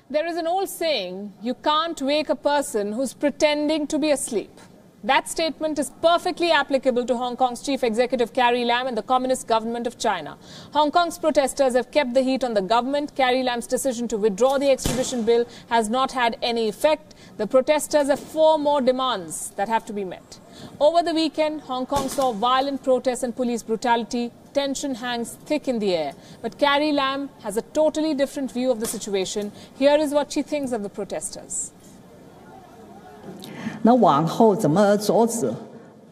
There is an old saying, you can't wake a person who's pretending to be asleep. That statement is perfectly applicable to Hong Kong's chief executive Carrie Lam and the Communist government of China. Hong Kong's protesters have kept the heat on the government. Carrie Lam's decision to withdraw the extradition bill has not had any effect. The protesters have 4 more demands that have to be met. Over the weekend, Hong Kong saw violent protests and police brutality. Tension hangs thick in the air. But Carrie Lam has a totally different view of the situation. Here is what she thinks of the protesters. 那往后怎么阻止？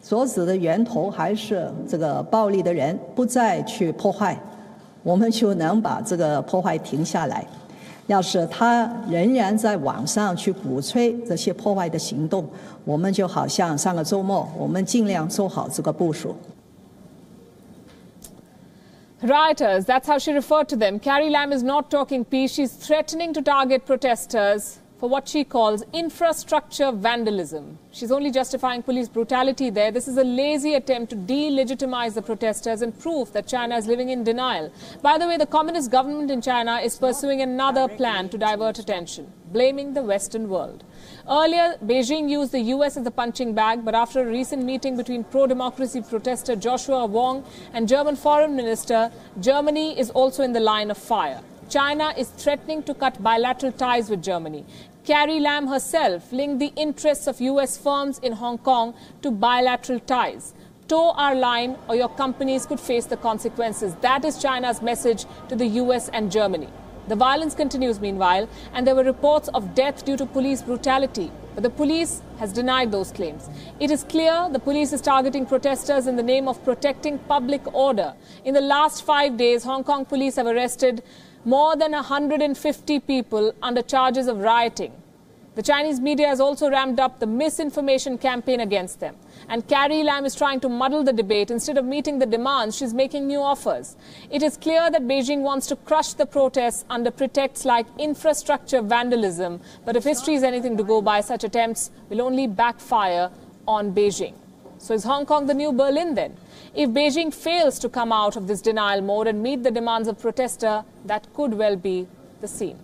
阻止的源头还是这个暴力的人不再去破坏，我们就能把这个破坏停下来。要是他仍然在网上去鼓吹这些破坏的行动，我们就好像上个周末，我们尽量做好这个部署。 Rioters, that's how she referred to them. Carrie Lam is not talking peace. She's threatening to target protesters for what she calls infrastructure vandalism. She's only justifying police brutality there. This is a lazy attempt to delegitimize the protesters and prove that China is living in denial. By the way, the communist government in China is pursuing another plan to divert attention, blaming the Western world. Earlier, Beijing used the US as the punching bag, but after a recent meeting between pro-democracy protester Joshua Wong and German foreign minister, Germany is also in the line of fire. China is threatening to cut bilateral ties with Germany. Carrie Lam herself linked the interests of US firms in Hong Kong to bilateral ties. Toe our line or your companies could face the consequences. That is China's message to the US and Germany. The violence continues meanwhile, and there were reports of death due to police brutality. But the police has denied those claims. It is clear the police is targeting protesters in the name of protecting public order. In the last 5 days, Hong Kong police have arrested more than 150 people under charges of rioting. The Chinese media has also ramped up the misinformation campaign against them. And Carrie Lam is trying to muddle the debate. Instead of meeting the demands, she's making new offers. It is clear that Beijing wants to crush the protests under pretexts like infrastructure vandalism. But if history is anything to go by, such attempts will only backfire on Beijing. So is Hong Kong the new Berlin then? If Beijing fails to come out of this denial mode and meet the demands of protesters, that could well be the scene.